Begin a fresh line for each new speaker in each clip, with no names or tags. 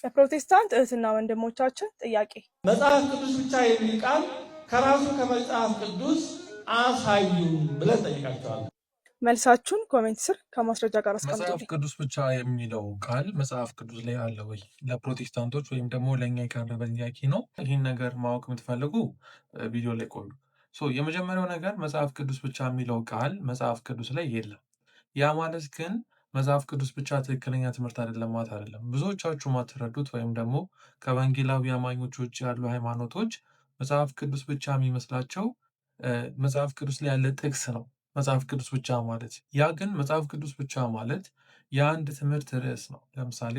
ለፕሮቴስታንት እህትና ወንድሞቻችን ጥያቄ
መጽሐፍ ቅዱስ ብቻ የሚል ቃል ከራሱ ከመጽሐፍ ቅዱስ አሳዩን ብለን ጠይቃቸዋለን።
መልሳችሁን ኮሜንት ስር ከማስረጃ ጋር አስቀምጡ።
መጽሐፍ ቅዱስ ብቻ የሚለው ቃል መጽሐፍ ቅዱስ ላይ አለ ወይ? ለፕሮቴስታንቶች ወይም ደግሞ ለእኛ የቀረበ ጥያቄ ነው። ይህን ነገር ማወቅ የምትፈልጉ ቪዲዮ ላይ ቆዩ። የመጀመሪያው ነገር መጽሐፍ ቅዱስ ብቻ የሚለው ቃል መጽሐፍ ቅዱስ ላይ የለም። ያ ማለት ግን መጽሐፍ ቅዱስ ብቻ ትክክለኛ ትምህርት አይደለም ማለት አይደለም። ብዙዎቻችሁ ማትረዱት ወይም ደግሞ ከወንጌላዊ አማኞች ውጭ ያሉ ሃይማኖቶች መጽሐፍ ቅዱስ ብቻ የሚመስላቸው መጽሐፍ ቅዱስ ላይ ያለ ጥቅስ ነው መጽሐፍ ቅዱስ ብቻ ማለት። ያ ግን መጽሐፍ ቅዱስ ብቻ ማለት የአንድ ትምህርት ርዕስ ነው። ለምሳሌ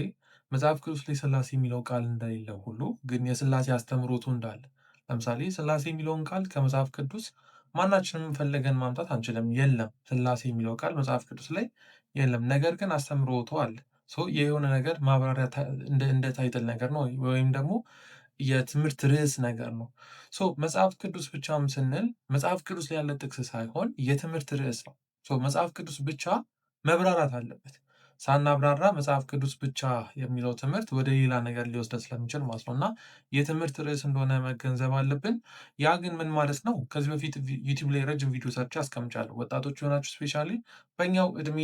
መጽሐፍ ቅዱስ ላይ ሥላሴ የሚለው ቃል እንደሌለ ሁሉ ግን የሥላሴ አስተምህሮቱ እንዳለ። ለምሳሌ ሥላሴ የሚለውን ቃል ከመጽሐፍ ቅዱስ ማናችንም ፈለገን ማምጣት አንችልም። የለም፣ ሥላሴ የሚለው ቃል መጽሐፍ ቅዱስ ላይ የለም። ነገር ግን አስተምህሮቱ አለ። የሆነ ነገር ማብራሪያ እንደ ታይትል ነገር ነው ወይም ደግሞ የትምህርት ርዕስ ነገር ነው። መጽሐፍ ቅዱስ ብቻም ስንል መጽሐፍ ቅዱስ ላይ ያለ ጥቅስ ሳይሆን የትምህርት ርዕስ ነው። መጽሐፍ ቅዱስ ብቻ መብራራት አለበት። ሳናብራራ መጽሐፍ ቅዱስ ብቻ የሚለው ትምህርት ወደ ሌላ ነገር ሊወስደን ስለሚችል ማለት ነው እና የትምህርት ርዕስ እንደሆነ መገንዘብ አለብን። ያ ግን ምን ማለት ነው? ከዚህ በፊት ዩቲዩብ ላይ ረጅም ቪዲዮ ሰርቼ አስቀምጫለሁ። ወጣቶች የሆናችሁ ስፔሻሊ በእኛው እድሜ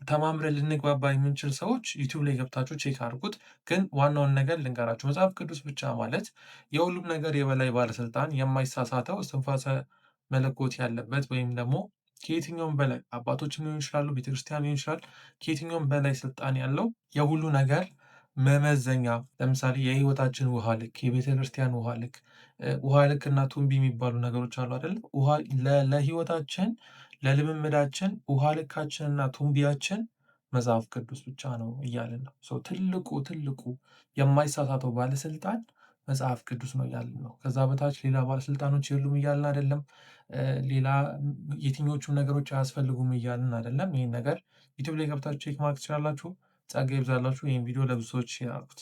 ተማምረን ልንግባባ የምንችል ሰዎች ዩቲዩብ ላይ ገብታችሁ ቼክ አድርጉት። ግን ዋናውን ነገር ልንገራችሁ። መጽሐፍ ቅዱስ ብቻ ማለት የሁሉም ነገር የበላይ ባለስልጣን፣ የማይሳሳተው እስትንፋሰ መለኮት ያለበት ወይም ደግሞ ከየትኛውም በላይ አባቶችም ሊሆን ይችላሉ፣ ቤተክርስቲያን ሊሆን ይችላል። ከየትኛውም በላይ ስልጣን ያለው የሁሉ ነገር መመዘኛ። ለምሳሌ የህይወታችን ውሃ ልክ፣ የቤተክርስቲያን ውሃ ልክ፣ ውሃ ልክ እና ቱንቢ የሚባሉ ነገሮች አሉ አይደለም? ውሃ ለህይወታችን ለልምምዳችን ውሃ ልካችንና ቱንቢያችን መጽሐፍ ቅዱስ ብቻ ነው እያልን ነው። ትልቁ የማይሳሳተው ባለስልጣን መጽሐፍ ቅዱስ ነው እያልን ነው። ከዛ በታች ሌላ ባለስልጣኖች የሉም እያልን አይደለም። ሌላ የትኞቹም ነገሮች አያስፈልጉም እያልን አይደለም። ይህን ነገር ዩቲዩብ ላይ ገብታችሁ ቼክ ማድረግ ትችላላችሁ። ጸጋ ይብዛላችሁ። ይህን ቪዲዮ ለብዙ ሰዎች ያርጉት።